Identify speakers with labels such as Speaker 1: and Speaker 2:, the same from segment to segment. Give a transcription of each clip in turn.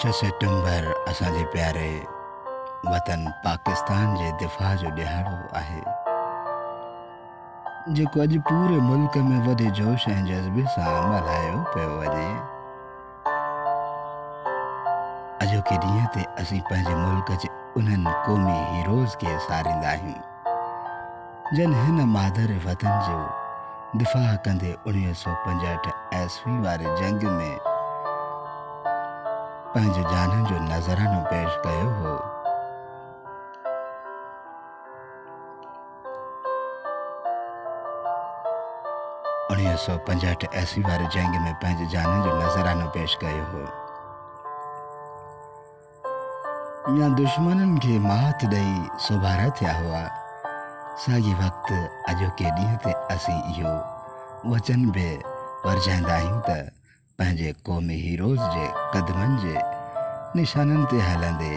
Speaker 1: 6 सितंबर असांजे प्यारे वतन पाकिस्तान जे दिफ़ा जो ॾिहाड़ो आहे, जेको अॼु पूरे मुल्क में वॾे जोश ऐं जज़्बे सां मल्हायो पियो वञे। अॼोके ॾींहं ते असीं पंहिंजे मुल्क जे उन्हनि क़ौमी हीरोज़ खे सारींदा आहियूं जन हिन मादर वतन जो दिफ़ा कंदे 1965 ईस्वी वारे जंग में पंहिंजे जाननि जो नज़रानो पेश कयो हो। उणिवीह सौ 65 ईस्वी वारे जंग में पंहिंजे जाननि जो नज़रानो पेश कयो हो। या दुश्मननि खे मात ॾेई सुभारा थिया हुआ। साॻी वक़्तु अॼोके ॾींहं ते असीं इहो वचन बि वरजाईंदा आहियूं त पंहिंजे क़ौमी हीरोज़ जे क़दमनि जे निशाननि ते हलंदे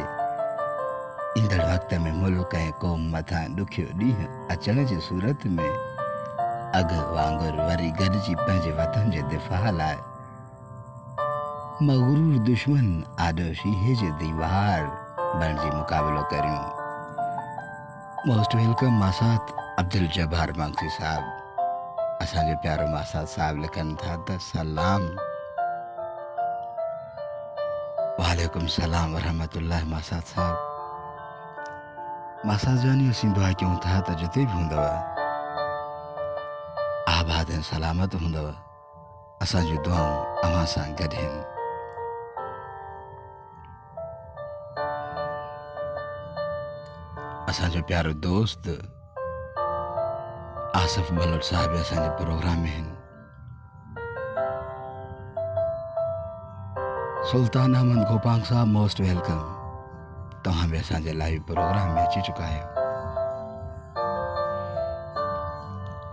Speaker 1: ईंदड़ वक़्त में मुल्क ऐं क़ौम मथां ॾुखियो ॾींहुं अचण जी सूरत में अॻु वांगुरु वरी गॾिजी पंहिंजे वतन जे दिफ़ा लाइ मग़रूर दुश्मन आॾो शीहे जे दीवार बणिजी मुक़ाबिलो करियूं। मोस्ट वेलकम मासात अब्दुल जब्बार मांगसी साहब। असांजो प्यारो मासात साहब लिखनि था त सलाम। वालेकुम सलाम वरहमतुल्लाह मासात साहब। मासात जानी असीं दुआ कयूं था त जिते बि हूंदव आबाद ऐं सलामत हूंदव। असांजूं दुआऊं अव्हां सां गॾु आहिनि। असांजो प्यारो दोस्त आसिफ बलोच साहब असांजे प्रोग्राम में आहिनि। सुल्तान अहमद गोपांग साहब मोस्ट वेलकम। तव्हां बि असांजे लाइव प्रोग्राम में अची चुका आहियो।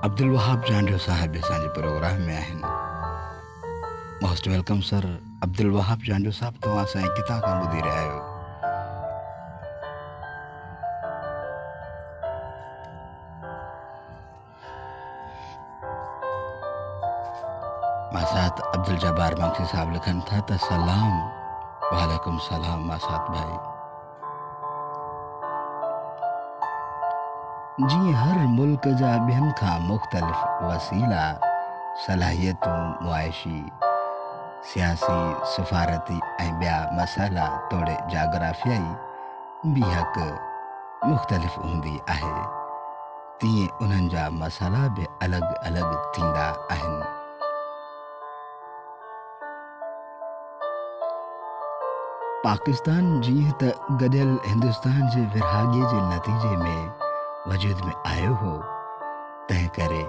Speaker 1: अब्दुल वहाब जांडियो साहब असांजे प्रोग्राम में आहिनि। Most welcome sir Abdul Wahab Jandio sahab. तव्हां असांजे किथां खां ॿुधी रहिया आहियो? मासात अब्दुल जब्बार मांगसी साहब लिखनि था त सलाम। वालेकुम सलाम मासात भाई। जीअं हर मुल्क जा ॿियनि खां मुख़्तलिफ़ वसीला सलाहियतूं मुआइशी सियासी सफ़ारती ऐं ॿिया मसाइला तोड़े जाग्राफियाई बीहक मुख़्तलिफ़ हूंदी आहे, तीअं उन्हनि जा मसाला बि अलॻि अलॻि थींदा आहिनि। पाकिस्तान जीअं त गॾियल हिंदुस्तान जे विरहाङे जे नतीजे में वजूद में आयो हो, तंहिं करे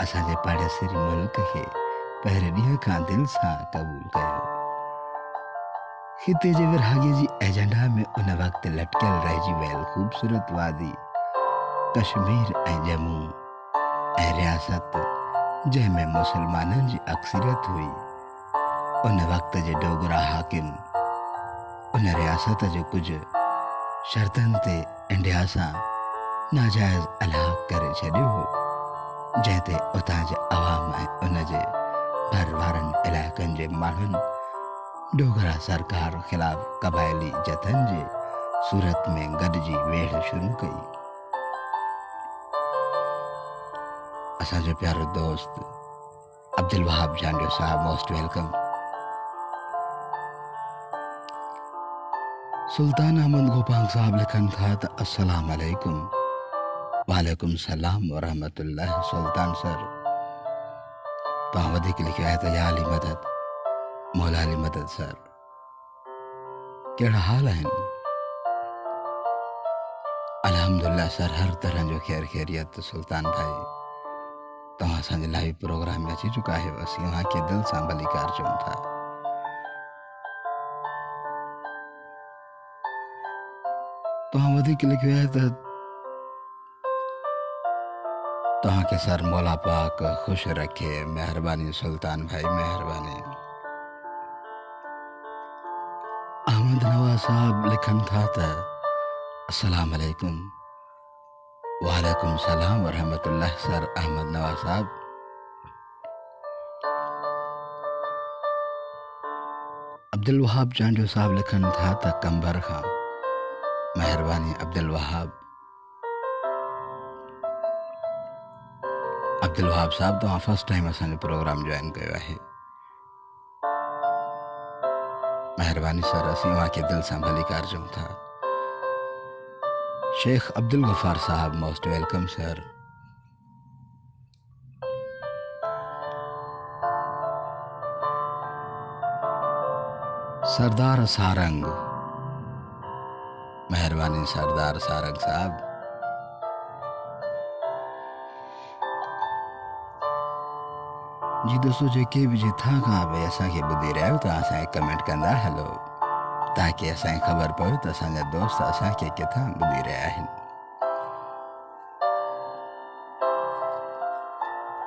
Speaker 1: असांजे पाड़ेसरी मुल्क खे पहिरें ॾींहं खां दिलि सां क़बूल कयो। ख़िते जे विरहाङे जी एजेंडा में उन वक़्तु लटकियल रहिजी वियल ख़ूबसूरत वादी कश्मीर ऐं जम्मू ऐं रियासत जंहिंमें मुसलमाननि जी अक्सरियत हुई, उन वक़्त जे डोगरा हाकिम उन रियासत जो कुझु शर्तनि ते इंडिया सां नाजाइज़ अलहाक़ करे छॾियो हो, जंहिं ते उतां जे अवाम ऐं उन जे भर वारनि इलाइक़नि जे माण्हुनि डोगरा सरकार ख़िलाफ़ क़बाइली जतन जे सूरत में गॾिजी वेढ़ शुरू कई। असांजो प्यारो दोस्त अब्दुल वहाब जांडियो साहब मोस्ट वेलकम। सुल्तान अहमद गोपांग साहब लिखनि था त अस्सलाम अलैकुम। वालेकुम सलाम वरहमतुल्लाह सुल्तान सर। तव्हां वधीक लिखियो आहे त या अली मदद मौला अली मदद सर। कहिड़ा हाल आहिनि? अल्हम्दुलिल्लाह सर, हर तरह जो ख़ैर ख़ैरियत। सुल्तान भाई तव्हां असांजे लाइव प्रोग्राम में अची चुका आहियो। असीं तव्हांखे दिलि सां भलीकार चऊं था। तव्हां वधीक लिखियो आहे त तव्हांखे सर मौला पाक ख़ुशि रखे। महिरबानी सुल्तान भाई, महिरबानी। अहमद नवाज़ साहब लिखनि था त अस्सलाम अलैकुम। वालेकुम सलाम वरहमतुल्लाह सर अहमद नवाज़ साहब। अब्दुल वहाब चांडियो साहब लिखनि था त कंबर खां। महिरबानी अब्दुल वहाब साहब, तव्हां फर्स्ट टाइम असांजो प्रोग्राम ज्वाइन कयो आहे। महिरबानी सर, असीं तव्हांखे दिलि सां भलीकार चऊं था। शेख अब्दुल गफ़ार साहब, मोस्ट वेलकम सर। सरदार सारंग, महिरबानी सरदार सारंग साहब। जी दोस्तों, जेके बि जिथां खां बि असांखे ॿुधी रहिया आहियो तव्हां असांखे कमेंट कंदा हलो, ताकि असांखे ख़बर पवे त असांजा दोस्त असांखे किथां ॿुधी रहिया आहिनि।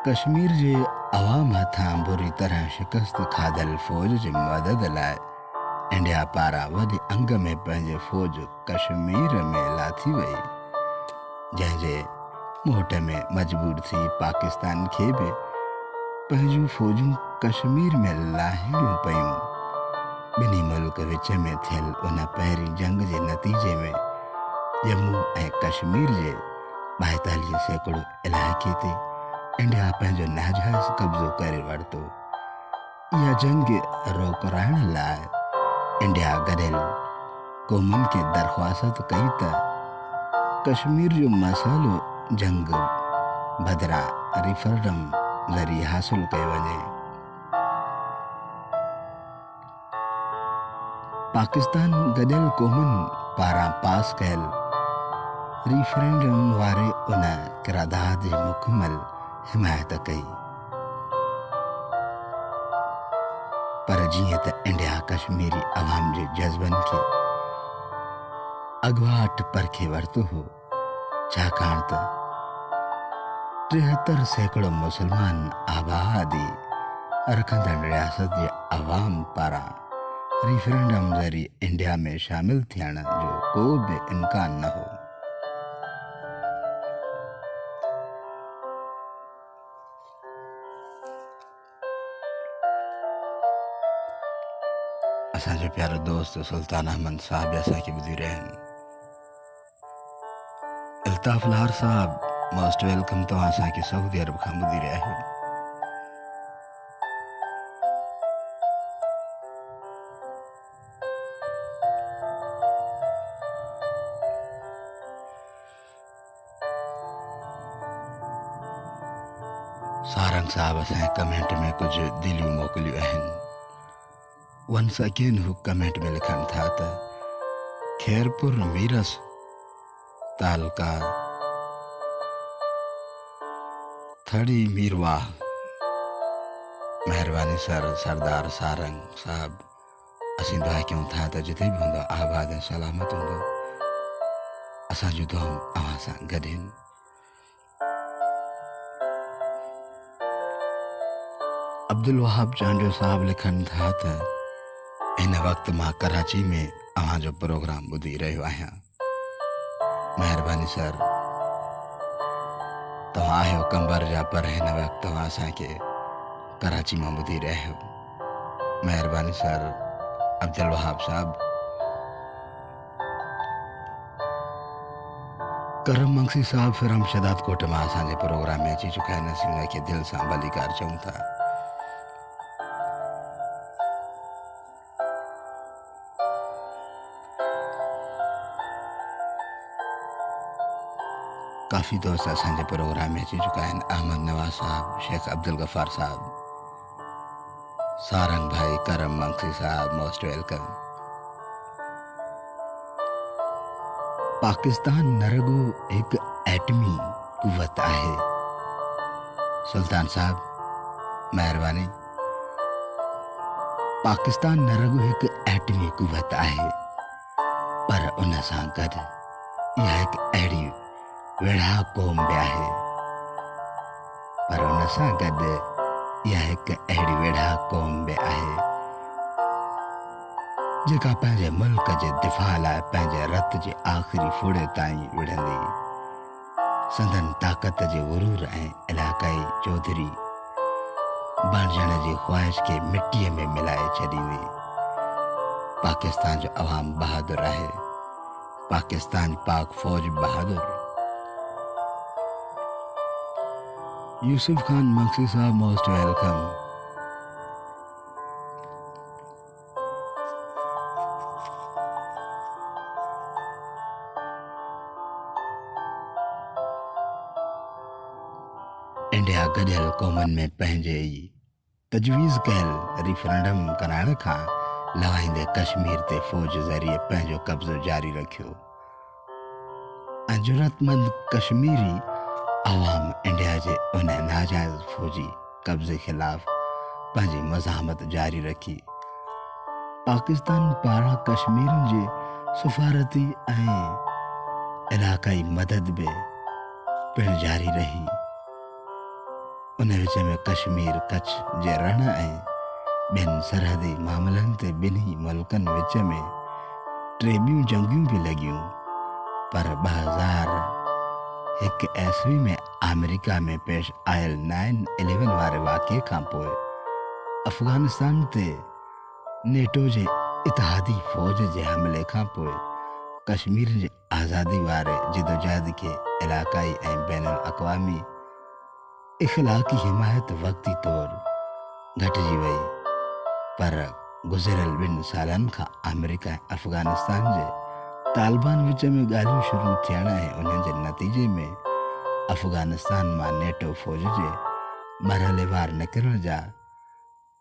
Speaker 1: कश्मीर जे अवाम हथां बुरी तरह शिकस्त खाधल फ़ौज जी मदद लाइ इंडिया पारां वॾे अंग में पंहिंजी फ़ौज कश्मीर में लाथी वई, जंहिंजे मोट में मजबूर थी पाकिस्तान खे बि पंहिंजूं फ़ौजूं कश्मीर में लाहिणियूं पयूं। ॿिन्ही मुल्क विच में थियल उन पहिरीं जंग जे नतीजे में जम्मू ऐं कश्मीर जे 42% इलाइक़े ते इंडिया पंहिंजो नाजाइज़ कब्ज़ो करे वरितो। इहा जंग रोकराइण लाइ इंडिया गॾियल क़ौमुनि खे दरख़्वास्त कई त कश्मीर जो मसइलो जंग बदिरां रेफरेंडम ज़रिए हासिल कयो वञे। पाकिस्तान गॾियल क़ौमुनि पारां पास कयल रेफरेंडम वारे उन क़रारदाद जी मुकमल हिमायत कई, पर जीअं त इंडिया कश्मीरी अवाम जे जज़्बनि खे अॻुवाट परखे वरितो हो, छाकाणि त 73% मुसलमान आबादी रखंदड़ रियासत जे अवाम पारां रेफरेंडम ज़रिए इंडिया में शामिल थियण जो को बि इम्कान न हो। असांजो प्यारो दोस्त सुल्तान अहमद साहब असांखे ॿुधी रहिया आहिनि। अल्ताफ़ लार साहब, मोस्ट वेलकम, तव्हां असांखे सऊदी अरब खां ॿुधी रहिया आहियो। सारंग साहब असांजे कमेंट में कुछ दिलियूं मोकिलियूं आहिनि। वंस अगेन हू कमेंट में लिखनि था त खैरपुर मीरस तालका थड़ी मीरवाह। महिरबानी सर सरदार सारंग साहब, असीं दुआ कयूं था त जिते बि हूंदो आबाद ऐं सलामत हूंदो। असांजूं दुआऊं अव्हां सां गॾु आहिनि। अब्दुल वहाब चांडियो साहब लिखनि था त हिन वक़्तु मां कराची में अव्हांजो प्रोग्राम ॿुधी रहियो आहियां। महिरबानी सर, तव्हां आहियो कंबर जा, पर हिन वक़्तु तव्हां असांखे कराची मां ॿुधी रहिया आहियो। महिरबानी सर अब्दुल वहाब साहब। करम मंगसी साहब फिरम शदाद कोट मां असांजे प्रोग्राम में अची चुका आहिनि। असीं उनखे दिलि सां भलीकार चऊं था। काफ़ी दोस्त असांजे प्रोग्राम में अची चुका आहिनि। अहमद नवाज़ साहब, शेख अब्दुल गफ़ार साहब, सारंग भाई, करम मंगसी साहब, मोस्ट वेलकम। पाकिस्तान न रुगो हिकु एटमी कुवत आहे। सुल्तान साहब महिरबानी। पाकिस्तान न रुगो हिकु एटमी कुवत आहे, पर उन सां गॾु इहा हिकु अहिड़ी वेढ़ा क़ौम बि आहे। पर उन सां गॾु इहा हिकु अहिड़ी वेढ़ा क़ौम बि आहे जेका पंहिंजे मुल्क जे दिफ़ा लाइ पंहिंजे रत जे आख़िरी फुड़े ताईं विढ़ंदी। संदन ताक़त जे गुरूर ऐं इलाक़ाई चौधरी बणजण जी ख़्वाहिश खे मिटीअ में मिलाए छॾींदी। पाकिस्तान जो अवाम बहादुर आहे, पाकिस्तान पाक फौज बहादुर। यूसुफ खान मक्सी साहब मोस्ट वेलकम। इंडिया गॾियल क़ौमनि में पंहिंजे ई तजवीज़ कयल रिफरेंडम कराइण खां लवाईंदे कश्मीर ते फ़ौज ज़रिए पंहिंजो कब्ज़ो जारी रखियो ऐं ज़रूरतमंद कश्मीरी अवाम इंडिया जे उन नाजाइज़ फ़ौजी कब्ज़े ख़िलाफ़ पंहिंजी मज़ाहमत जारी रखी। पाकिस्तान पारां कश्मीरियुनि जे सफ़ारती ऐं इलाक़ाई मदद बि पिणु जारी रही। उन विच में कश्मीर कच्छ जे रण ऐं ॿियनि सरहदी मामलनि ते ॿिन्ही मुल्कनि विच में टे ॿियूं जंगियूं बि लॻियूं, पर 2001 ईस्वी में अमेरिका में पेश आयल 9/11 वारे वाक़िए खां पोइ अफ़गानिस्तान ते नेटो जे इतिहादी फ़ौज जे हमले खां पोइ कश्मीर जे आज़ादी वारे जिदोजहद खे इलाक़ाई ऐं बैनुल अक़वामी इख़लाक़ी हिमायत वक़्ती तौरु घटिजी वई, पर गुज़िरियल 2 सालनि खां अमेरिका ऐं अफ़गानिस्तान जे तालिबान विच में ॻाल्हियूं शुरू थियण ऐं उन्हनि जे नतीजे में अफ़गानिस्तान मां नेटो फ़ौज जे मरहलेवार निकिरण जा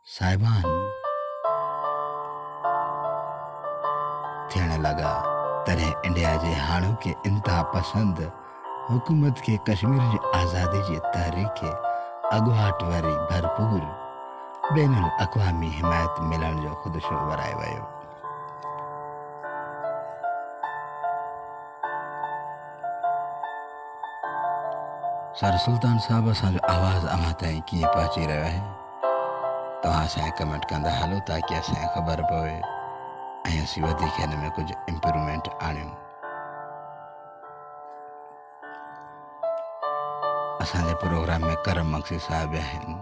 Speaker 1: साइबान थियण लॻा। तॾहिं इंडिया जे हाणोके इंतिहा पसंद हुकूमत खे कश्मीर जी आज़ादी जी तहरीक खे अॻुवाट वरी भरपूर बैनुल अक़वामी हिमायत मिलण जो ख़ुदशो वराए वियो। सर सुल्तान साहब, असांजो आवाज़ अव्हां ताईं कीअं पहुची रहियो आहे? तव्हां असांखे कमेंट कंदा हलो ताकी असांखे ख़बर पवे ऐं असीं वधीक हिन में कुझु इम्प्रूवमेंट आणियूं। असांजे प्रोग्राम में करम मक्सी साहब आहिनि,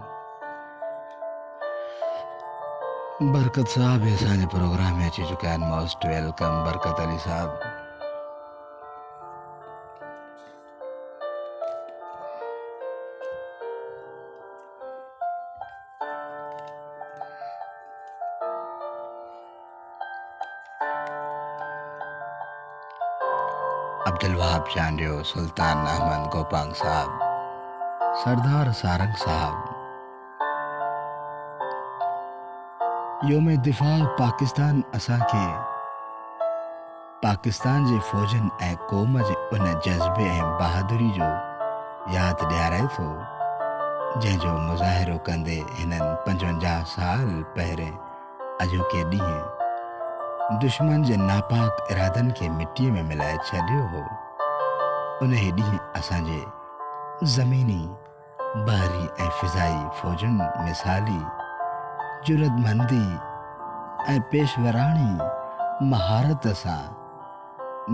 Speaker 1: बरकत साहब भी असांजे प्रोग्राम में अची चुका आहिनि। मोस्ट वेलकम बरकत अली साहब। अब्दुल वहाब चांडियो, सुल्तान अहमद गोपांग साहब, सरदार सारंग साहब। योम दिफ़ा पाकिस्तान असांखे पाकिस्तान जे फ़ौजनि ऐं क़ौम जे उन जज़्बे ऐं बहादुरी जो यादि ॾियाराए थो जंहिंजो मुज़ाहिरो कंदे हिननि 55 साल पहिरें अॼोके ॾींहुं दुश्मन जे नापाक इरादनि खे मिटीअ में मिलाए छॾियो हो। उन ई ॾींहुं असांजे ज़मीनी, बहरी ऐं फ़िज़ाई फ़ौजुनि मिसाली जुरतमंदी ऐं पेशवराणी महारत सां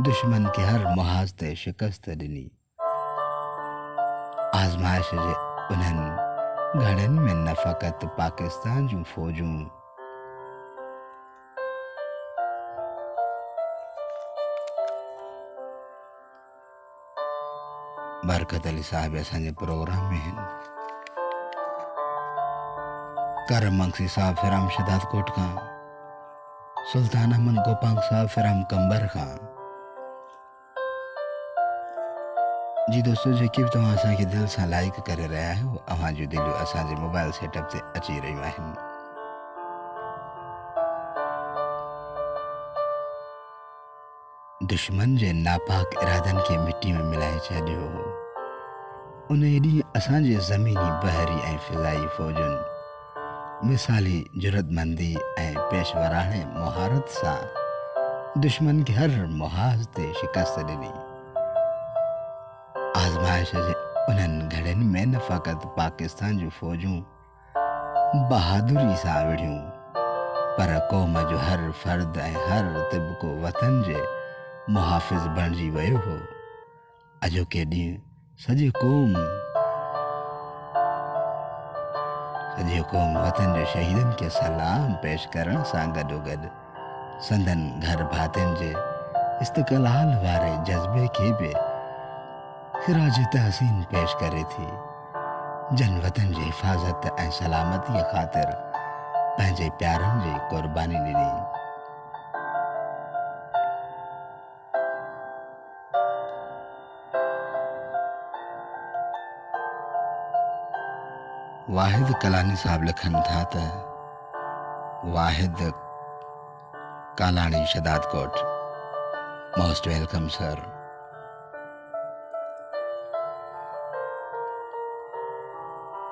Speaker 1: दुश्मन खे हर मुहाज़ ते शिकस्त ॾिनी। आज़माइश जे उन्हनि घड़ियुनि में न फ़क़ति पाकिस्तान जूं फ़ौजूं बरकत अली साहब असांजे प्रोग्राम में आहिनि। करम मक्सी साहब फिराम शदाद कोट खां, सुल्तान अहमद गोपांग साहब फिराम कंबर खां। जी दोस्तों, जेके बि तव्हां असांखे दिलि सां लाइक करे रहिया आहियो, अव्हां जूं दिलियूं असांजे मोबाइल सेटअप ते अची रहियूं आहिनि। दुश्मन जे नापाक इरादनि खे मिट्टी में मिलाए छॾियो हो। उन ॾींहुं असांजे ज़मीनी, बहरी ऐं फ़िज़ाई फ़ौजुनि मिसाली जुरतमंदी ऐं पेशवराणे महारत सां दुश्मन खे हर मुहाज़ ते शिकस्त ॾिनी। आज़माइश जे उन्हनि घड़ियुनि में न फ़क़ति पाकिस्तान जूं फ़ौजूं बहादुरी सां विढ़ियूं, पर क़ौम जो हर फ़र्द ऐं हर तिबको वतन जे मुहाफ़िज़ बणिजी वियो हो। अॼोके ॾींहुं सॼी क़ौम वतन जे शहीदनि खे सलाम पेश करण सां गॾोगॾु संदन घर भातियुनि जे इस्तक़लाल वारे जज़्बे खे बि खिराज तहसीन पेश करे थी। जन वतन जी हिफ़ाज़त ऐं सलामतीअ ख़ातिर पंहिंजे प्यारनि जी क़ुर्बानी ॾिनी। वाहिद कलानी साहब लिखनि था त वाहिद कालाणी शदादकोट, मोस्ट वेलकम सर।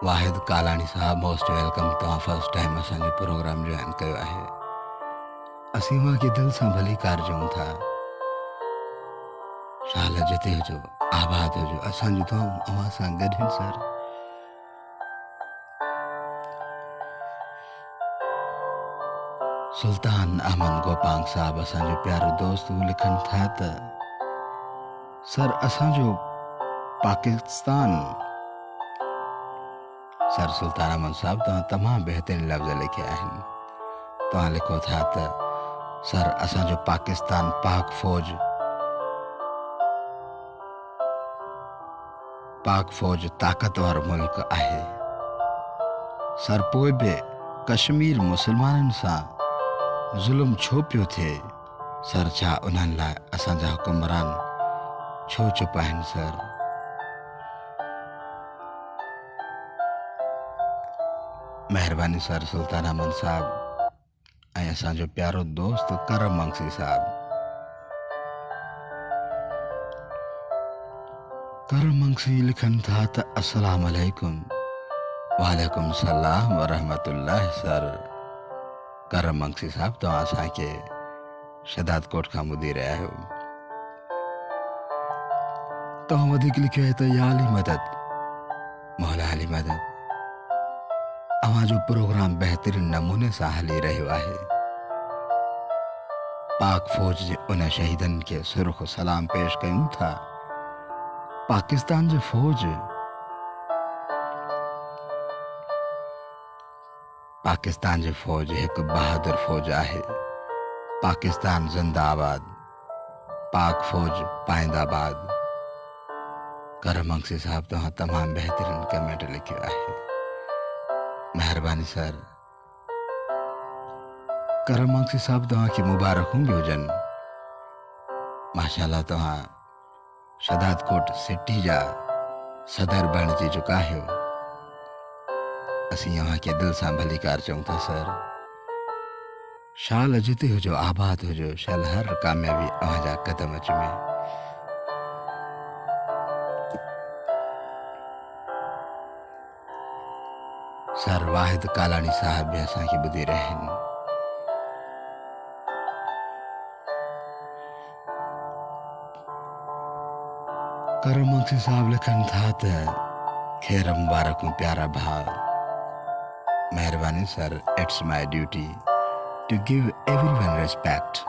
Speaker 1: वाहिद कालाणी साहब मोस्ट वेलकम। तव्हां फर्स्ट टाइम असांजो प्रोग्राम जॉइन कयो आहे। असीं उनखे दिलि सां भलीकार चऊं था। साल जिते हुजो, आबाद हुजो, असांजो दुआऊं अव्हां सां गॾु आहिनि सर। सुल्तान अहमद गोपांग साहब असांजो प्यारो दोस्त, हू लिखनि था त सर असांजो पाकिस्तान। सर सुल्तान अहमद साहब तव्हां तमामु बहितरीन लफ़्ज़ लिखिया आहिनि। तव्हां लिखो था त सर असांजो पाकिस्तान पाक फ़ौज ताक़तवर मुल्क आहे। सर पोइ बि कश्मीर मुसलमाननि सां ज़ुल्म छो पियो थिए? सर छा उन्हनि लाइ असांजा हुकुमरान छो चुप आहिनि सर? महिरबानी सर सुल्तान अहमद साहब। ऐं असांजो प्यारो दोस्त करम मंगसी साहब। करम मंगसी लिखनि था त अस्सलाम अलैकुम। वालेकुम सलाम व रहमतुल्लाह सर। करम मंगसी साहब तव्हां असांखे शदादकोट खां ॿुधी रहिया आहियो। तव्हां वधीक लिखियो आहे त या अली मदद, मौला अली मदद। अव्हांजो प्रोग्राम बहितरीन नमूने सां हली रहियो आहे। पाक फ़ौज जे उन शहीदनि खे सुर्ख़ सलाम पेश कयूं था। पाकिस्तान जी फ़ौज हिकु बहादुर फ़ौज आहे। पाकिस्तान ज़िंदाबाद, पाक फ़ौज पाइंदाबाद। करम मंगसी साहब तव्हां तमामु बहितरीन कमेंट लिखियो आहे। महिरबानी सर। करम मंगसी साहब तव्हांखे मुबारकूं बि हुजनि। माशाअल्लाह तव्हां शदादकोट सिटी जा सदर बणिजी चुका आहियो। असीं अव्हांखे दिलि सां भलीकार चऊं था सर। शाल जिते हुजो, आबाद हुजो, शल हर कामयाबी अव्हांजा कदम चुमे। सर वाहिद कालाणी साहब भी असांखे ॿुधी रहिया आहिनि। करम मंगसी साहब लिखनि था त खेर मुबारकूं प्यारा भाउ। महिरबानी sir. It's my duty to give everyone respect.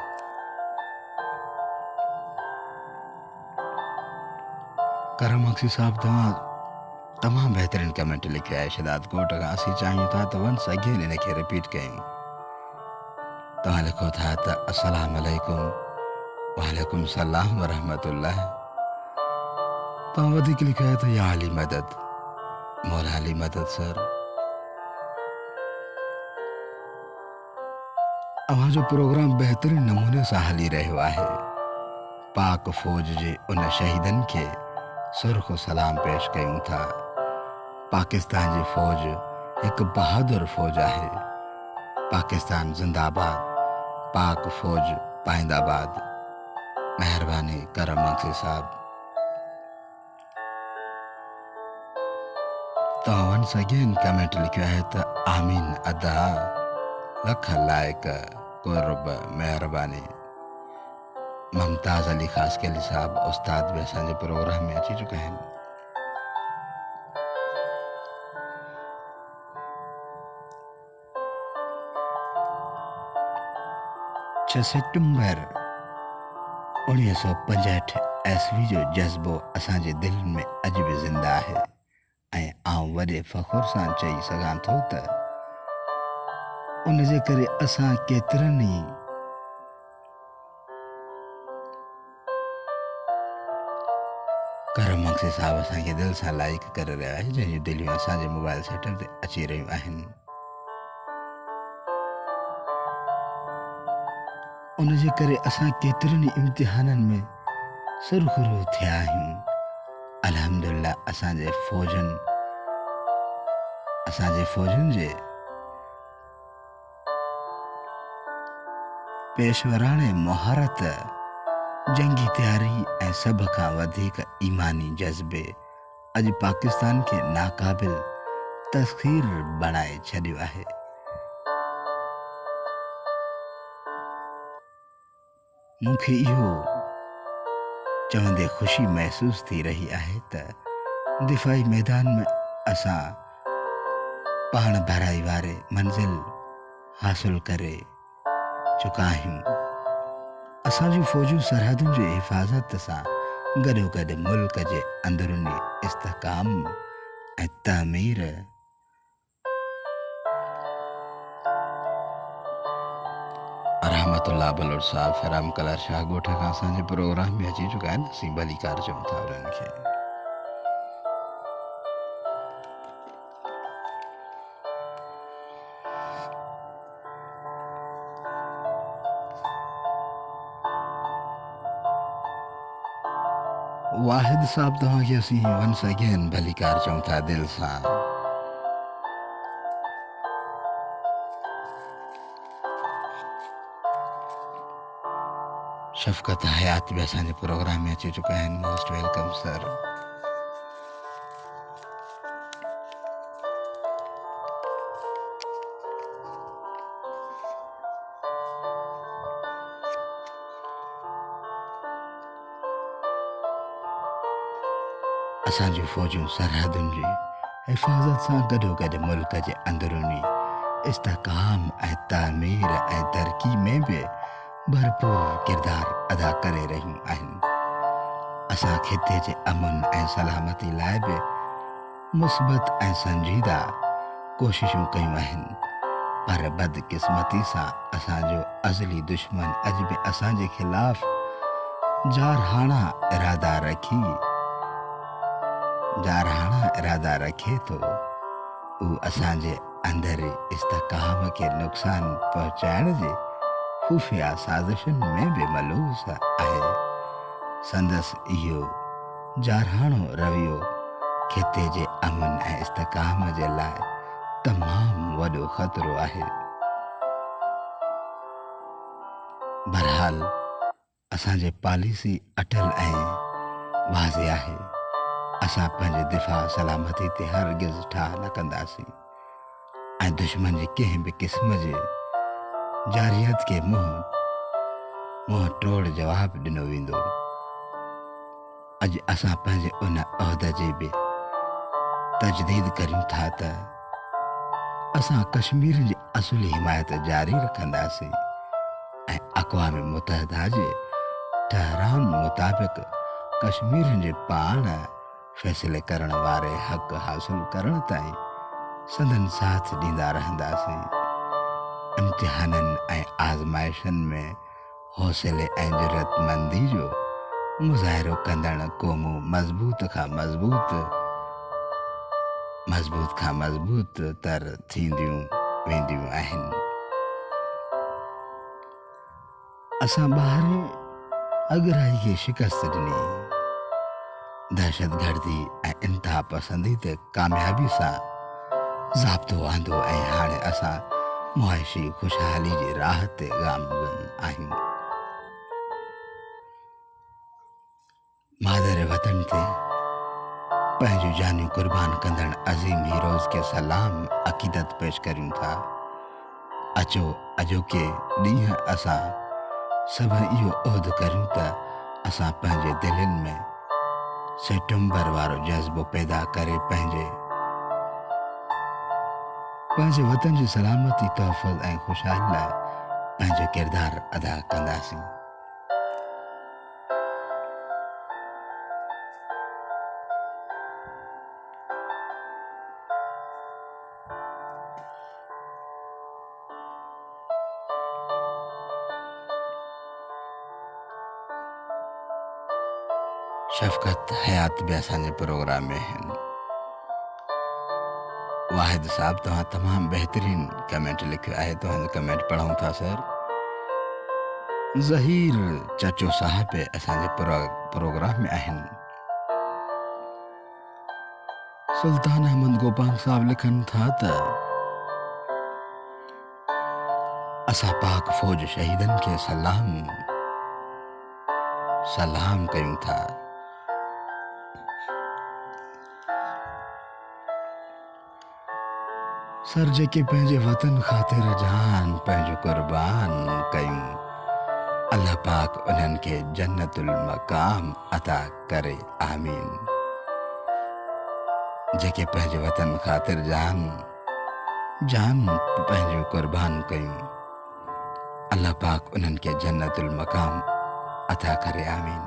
Speaker 1: Karam Mangsi साहब तव्हां तमामु बहितरीन कमेंट लिखियो आहे शदादकोट खां। असीं चाहियूं था त वंस अगेन इनखे रिपीट कयूं। तव्हां लिखो था त अस्सलाम अलैकुम। वालेकुम सलाम व रहमतुल्लाह। तव्हां वधीक लिखियो आहे त या अली मदद, मौला अली मदद सर। अव्हांजो प्रोग्राम बहितरीन नमूने सां हली रहियो आहे। पाक फ़ौज जे उन शहीदनि खे सुर्ख़ सलाम पेश कयूं था। पाकिस्तान जी फ़ौज हिकु बहादुर फ़ौज आहे। पाकिस्तान ज़िंदाबाद, पाक फ़ौज पाइंदाबाद। महिरबानी करम मंगसी साहब। तव्हां वंस अगेन कमेंट लिखियो आहे त आमीन अदा लख लाइक कुर्ब महिरबानी। मुमताज़ अली ख़ासकेली साहब उस्ताद भी असांजे प्रोग्राम में अची चुका आहिनि। 6 सितंबर 1965 ईस्वी जो जज़्बो असांजे दिलि में अॼु बि ज़िंदा आहे। ऐं आउं वॾे फ़ख़ुर सां चई सघां थो त उन जे करे असां केतिरनि ई करम मक्सी साहब असांखे दिलि सां लाइक करे रहिया आहे, जंहिंजूं दिलियूं असांजे मोबाइल सेंटर ते अची रहियूं आहिनि। उन जे करे असां केतिरनि ई इम्तिहाननि में सुरख़ुरू थिया आहियूं। अल्हम्दुलिल्लाह असांजे फ़ौजुनि जे पेशवराणे महारत, जंगी तयारी ऐं सभ खां वधीक ईमानी जज़्बे अॼु पाकिस्तान खे नाक़ाबिल तस्ख़ीर बणाए छॾियो आहे। मूंखे इहो चवंदे ख़ुशी महसूस थी रही आहे त दिफ़ाई मैदान में असां पाण भराई वारे मंज़िल हासिल करे चुका आहियूं। असांजूं फ़ौजूं सरहदुनि जी हिफ़ाज़त सां गॾोगॾु मुल्क जे अंदरूनी इस्तेहकाम ऐं तामीर रहमतुल्लाह बलोच साहब फराम कलर शाह ॻोठ खां असांजे प्रोग्राम में अची चुका आहिनि। असीं भलीकार चऊं था उन्हनि खे। वाहिद साहब तव्हांखे असीं वंस अगेन भलीकार चऊं था दिलि सां। शफ़क़त हयात भी असांजे प्रोग्राम में अची चुका आहिनि। Most welcome sir. असांजूं फ़ौजूं सरहदुनि जी हिफ़ाज़त सां गॾोगॾु मुल्क जे अंदरूनी इस्तेहकाम ऐं तामीर ऐं तरक़ी में बि भरपूर किरदारु अदा करे रहियूं आहिनि। असां ख़िते जे अमन ऐं सलामती लाइ बि मुस्बत ऐं संजीदा कोशिशूं कयूं आहिनि, पर बदकिस्मती सां असांजो अज़ली दुश्मन अॼु बि असांजे ख़िलाफ़ जारहाना इरादा रखे थो। उहो असांजे अंदरि इस्तेहकाम खे नुक़सान पहुचाइण जे खुफ़िया साज़िशुनि में बि मलूस आहे। संदसि इहो जारहाणो रवैयो ख़िते जे अमन ऐं इस्तेहकाम जे लाइ तमामु वॾो ख़तरो आहे। बहरहाल असांजे पॉलिसी अटल ऐं वाज़े आहे। असां पंहिंजे दिफ़ा सलामती ते हरगिज़ ठाह न कंदासीं ऐं दुश्मन जे कंहिं बि क़िस्म जे जारियत खे मुंहुं टोड़ जवाबु ॾिनो वेंदो। अॼु असां पंहिंजे उन उहिदे जे बि तजदीद करियूं था त असां कश्मीर जी असुली हिमायत जारी रखंदासीं ऐं अक़वाम मुतहदा जे ठहरान मुताबिक़ कश्मीर जे पाण फ़ैसिले करण वारे हक़ हासिल करण ताईं संदन साथ ॾींदा रहंदासीं। इम्तिहाननि ऐं आज़माइशनि में हौसले ऐं जुरतमंदी जो मुज़ाहिरो कंदड़ क़ौमूं मज़बूत खां मज़बूत तर थींदियूं वेंदियूं आहिनि। असां ॿाहिरि अगराई खे शिकस्त ॾिनी, दहशतगर्दी ऐं इंतिहा पसंदी ते कामयाबी सां ज़ाब्तो आंदो ऐं हाणे असां मुआइशी ख़ुशहाली जी राह ते गामज़न आहियूं। मादर वतन ते पंहिंजूं जानियूं क़ुर्बान कंदड़ अज़ीम हीरोज़ खे सलाम अक़ीदत पेश करियूं था। अचो अॼोके ॾींहुं असां सभु इहो उहिद करियूं त असां पंहिंजे दिलनि में सेप्टेम्बर वारो जज़्बो पैदा करे पंहिंजे वतन जी सलामती, तहफ़्फ़ुज़ ऐं ख़ुशहाली लाइ पंहिंजो किरदारु अदा कंदासीं। शफ़क़त हयात बि असांजे प्रोग्राम में आहिनि। वाहिद साहब तव्हां तमामु बहितरीन कमेंट लिखियो आहे, तव्हांजो कमेंट पढ़ूं था सर। ज़हीर चाचो साहब बि असांजे प्रोग्राम में आहिनि। सुल्तान अहमद गोपाल साहब लिखनि था त असां पाक फ़ौज शहीदनि खे सलाम कयूं था। सर जेके पंहिंजे वतन ख़ातिर जान पंहिंजो क़ुर्बान कयूं, अल्लाह पाक उन्हनि खे जन्नतुल मक़ाम अता करे, आमीन। जेके पंहिंजे वतन ख़ातिर जान पंहिंजो क़ुर्बान कयूं, अल्लाह पाक उन्हनि खे जन्नतुल मक़ाम अता करे, आमीन।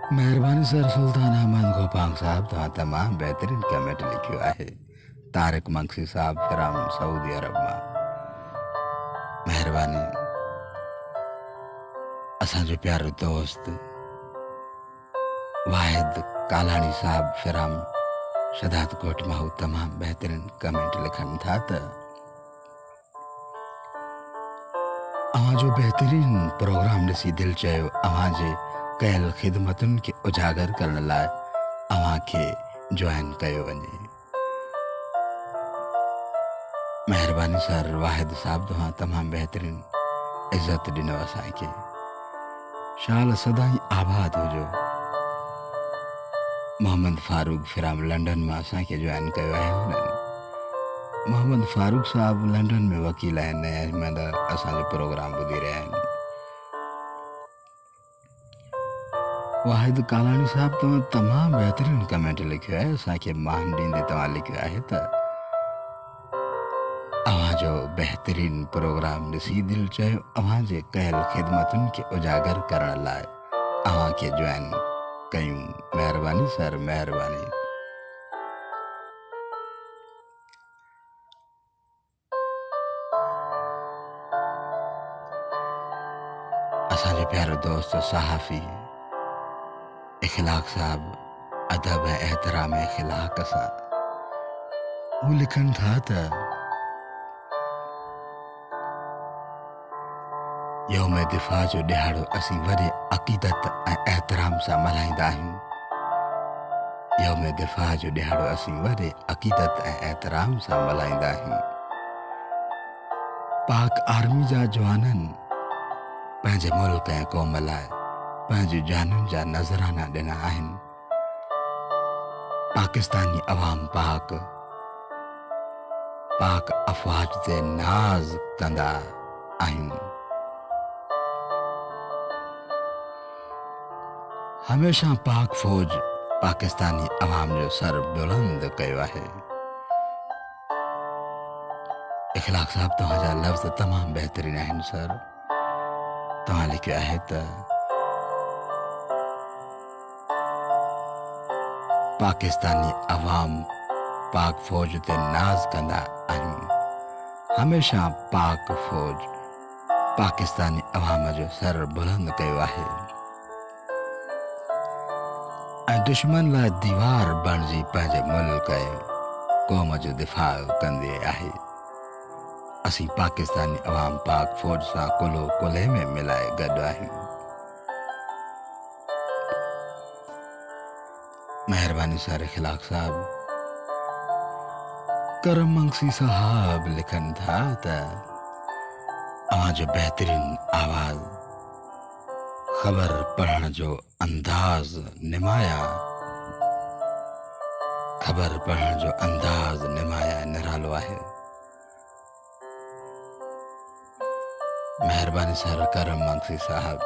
Speaker 1: महिरबानी सर। सुल्तान अहमद गोपाल साहब तव्हां तमामु बहितरीन कमेंट लिखियो आहे। तारिक मंगसी साहब फिराम सऊदी अरब मां, महिरबानी। असांजो प्यारो दोस्त वाहिद कालाणी साहब फिराम शदादकोट मां हू तमामु बहितरीन कमेंट लिखनि था त अवांजो बहितरीन प्रोग्राम ॾिसी दिलि चयो अवांजे कयल ख़िदमतुनि खे उजागर करण लाइ अवांखे जॉइन कयो वञे। महिरबानी सर। वाहिद साहब तव्हां तमामु बहितरीन इज़त ॾिनो असांखे। शाल सदाई आबाद हुजो। मोहम्मद फारूक फिराम लंडन मां असांखे जॉइन कयो आहे। हुननि मोहम्मद फारूक साहब लंडन में वकील आहिनि ऐं हिनमहिल असांजो प्रोग्राम ॿुधी रहिया आहिनि। वाहिद कालाणी साहब तव्हां तमामु बहितरीन कमेंट लिखियो आहे। असांखे मान ॾींदे तव्हां लिखियो आहे त अवांजो बहितरीन प्रोग्राम ॾिसी दिलि चयो अवांजे कयल ख़िदमतुनि खे उजागर करण लाइ अवांखे जॉइन कयूं। महिरबानी सर, महिरबानी। असांजो प्यारो दोस्त सहाफ़ी इख़लाक़ साहब अदब ऐं एहतराम इख़लाक़ सां हू लिखनि था त यौम दिफ़ा जो ॾिहाड़ो असीं वॾे अक़ीदत ऐं एहतराम सां मल्हाईंदा आहियूं। यौम दिफ़ा जो ॾिहाड़ो असीं वॾे अक़ीदत ऐं एहतराम सां मल्हाईंदा आहियूं। पाक आर्मी जा जवाननि पंहिंजे मुल्क ऐं क़ौम लाइ पंहिंजी जानुनि जा नज़राना ॾिना आहिनि। पाकिस्तानी अवाम पाक अफ़वाज ते नाज़ कंदा आहियूं। हमेशह पाक फ़ौज पाकिस्तानी अवाम जो सर बुलंद कयो आहे। इख़लाक़ साहब तव्हांजा लफ़्ज़ तमामु बहितरीन आहिनि सर। तव्हां लिखियो आहे त पाकिस्तानी अवाम पाक फ़ौज ते नाज़ कंदा आहियूं। हमेशह पाक फ़ौज पाकिस्तानी अवाम जो सर बुलंद कयो आहे ऐं दुश्मन लाइ दीवार बणिजी पंहिंजे मुल्क ऐं क़ौम जो दिफ़ा कंदी आहे। असीं पाकिस्तानी अवाम पाक फ़ौज सां कुलो कुल्हे में मिलाए गॾु आहियूं। महिरबानी सर। इख़लाक़ साहब करम मंगसी साहब लिखनि था त अवांजो बहितरीन आवाज़, ख़बर पढ़ण जो अंदाज़ निमाया निरालो आहे। महिरबानी सर। करम मंगसी साहब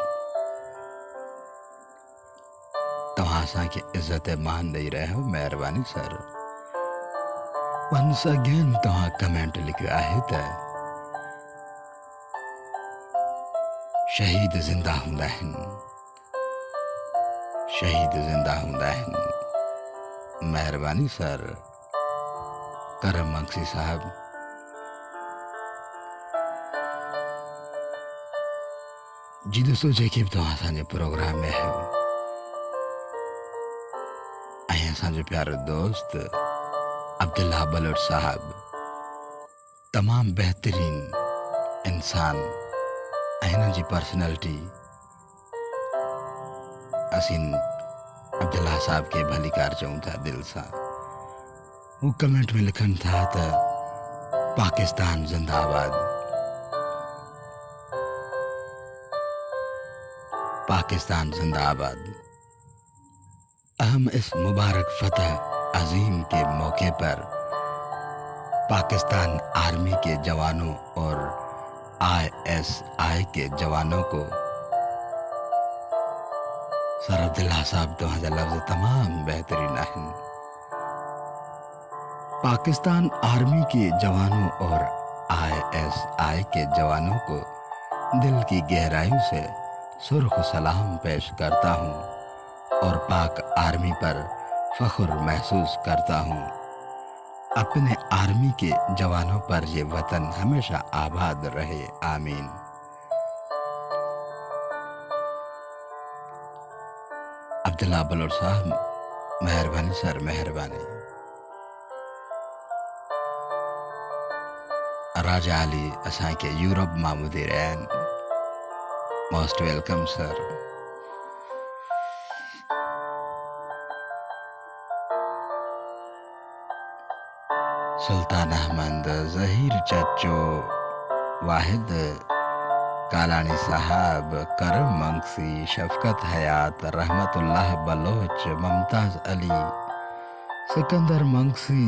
Speaker 1: तव्हां असांखे इज़त ऐं मान ॾेई रहिया आहियो। महिरबानी सर। वंस अगेन तव्हां कमेंट लिखियो आहे त शहीद ज़िंदा हूंदा आहिनि, शहीद ज़िंदा हूंदा आहिनि। महिरबानी सर। करम मंगसी साहब जी दोस्तों, जेके तो असांजे प्रोग्राम में है असांजो प्यारो दोस्त अब्दुल्ला बलोच साहब तमाम बेहतरीन इंसान हिननि जी पर्सनैलिटी असीं अब्दुल्ला साहब के भलीकार चऊं था दिल सां। वो कमेंट में लिखनि था त पाकिस्तान जिंदाबाद, पाकिस्तान जिंदाबाद। अहम इस मुबारक फतह अजीम के मौके पर पाकिस्तान आर्मी के जवानों और ISI के जवानों को सर अब्दुल्ला साहब तव्हांजा लफ्ज़ तमाम बेहतरीन आहिनि। पाकिस्तान आर्मी के जवानों और ISI के जवानों को दिल की गहराइयों से सुर्ख सलाम पेश करता हूँ और पाक आर्मी पर फख्र महसूस करता हूँ। अपने आर्मी के जवानों पर ये वतन हमेशा आबाद रहे, आमीन। अब्दुल्ला बलोच साहब, मेहरबानी सर, मेहरबानी। राजा अली असां के यूरोप मां ॿुधी रहिया आहिनि। Most welcome sir. Sultan Ahmed, Zaheer चचो, वाहिद कालानी साहब, करम मंगसी, शफकत हयात, रहमतुल्लाह बलोच, मुमताज अली, सिकंदर मंगसी,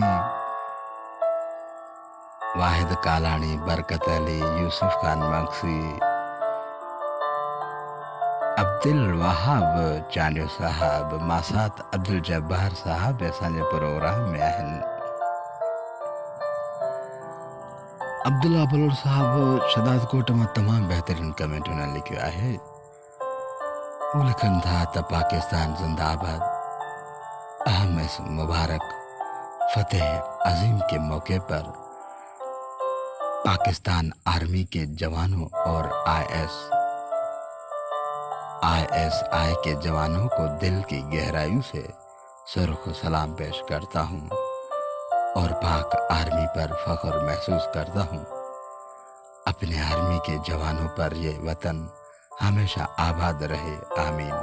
Speaker 1: वाहिद कालानी, बरकत अली, यूसुफ खान मंगसी, अब्दुल वहाब चांडियो साहब, मासात अब्दुल जब्बार साहब असांजे प्रोग्राम में आहिनि। अब्दुल्ला बलोच साहब शदाद कोट में तमाम बेहतरीन कमेंट उन्हें लिखियो आहे। वो लिखन था त पाकिस्तान जिंदाबाद। अहम इस मुबारक फतेह अजीम के मौके पर पाकिस्तान आर्मी के जवानों और ISI के जवानों को दिल की गहराइयों से सुर्ख सलाम पेश करता हूँ और पाक आर्मी पर फख्र महसूस करता हूँ। अपने आर्मी के जवानों पर ये वतन हमेशा आबाद रहे, आमीन।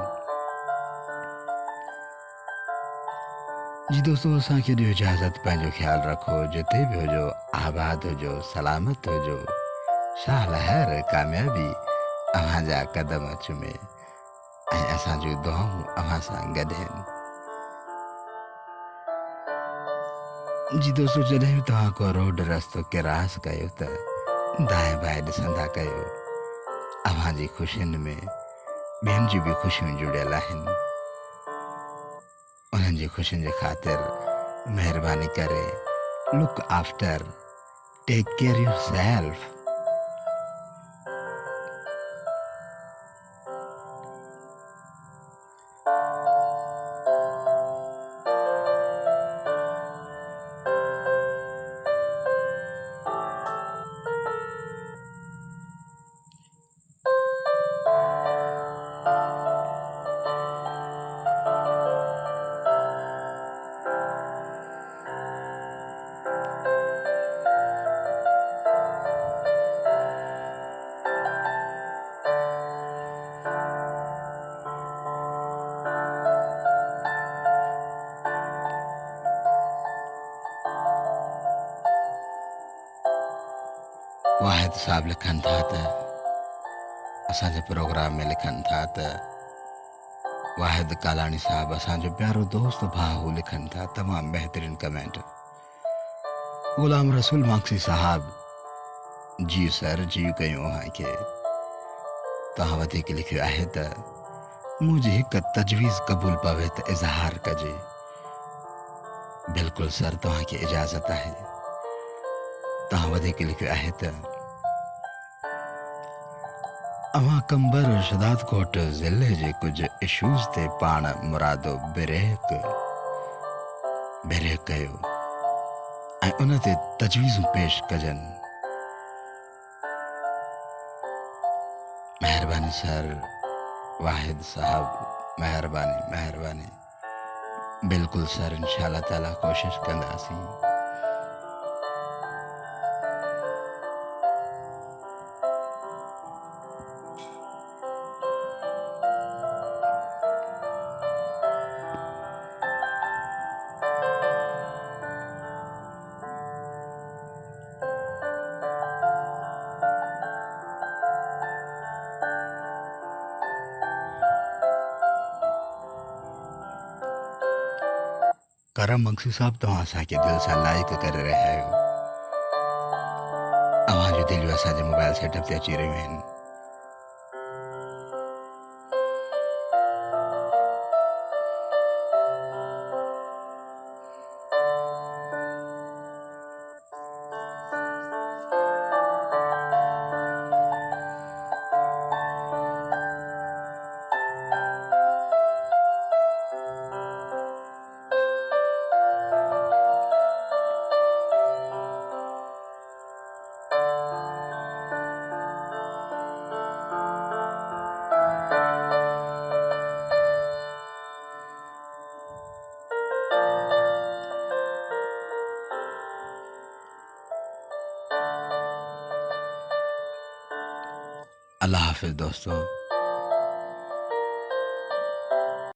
Speaker 1: जी दोस्तों, असांखे ॾियो इजाज़त, पंहिंजो ख्याल रखो, जिते भी हुजो, आबाद हुजो, सलामत हुजो, शाह लहर कामयाबी अव्हांजा कदम चुमे ऐं असांजूं दुआऊं अव्हां सां गॾु आहिनि। जी दोस्तों, जॾहिं बि तव्हां को रोड रस्तो क्रॉस कयो त दाएं बाएं ॾिसंदा कयो। अव्हां जी ख़ुशियुनि में ॿियनि जी बि ख़ुशियूं जुड़ियल आहिनि। उन्हनि जी ख़ुशियुनि जे ख़ातिर महिरबानी करे look after, take care yourself. Wahid sahab लिखन था त असांजे प्रोग्राम में लिखन था त वाहिद कालानी साहब असांजो प्यारो दोस्त भाऊ लिखन था तमाम बेहतरीन कमेंट। गुलाम रसूल माक्सी साहब, जी सर, जी कयूं अव्हांखे। तव्हां वधीक लिखियो आहे त मुंहिंजी हिकु तजवीज़ क़बूल पवे त इज़हार कजे। बिल्कुलु सर, तव्हांखे इजाज़त आहे। तव्हां वधीक लिखियो आहे त अव्हां कंबर शदाद कोट ज़िले जे कुछ इशूज़ ते पाण मुरादो ब्रेक कयो ऐं उन ते तजवीज़ूं पेश कजनि। मेहरबानी सर, वाहिद साहब, मेहरबानी मेहरबानी। बिल्कुल सर, इंशाल्लाह ताला कोशिश कंदासीं। करम मकसूद साहब तव्हां असांखे दिलि सां लाइक करे रहिया आहियो। अव्हां जो दिलियूं असांजे मोबाइल सेटअप ते अची रहियूं आहिनि। अल्लाह हाफिज़ दोस्तों।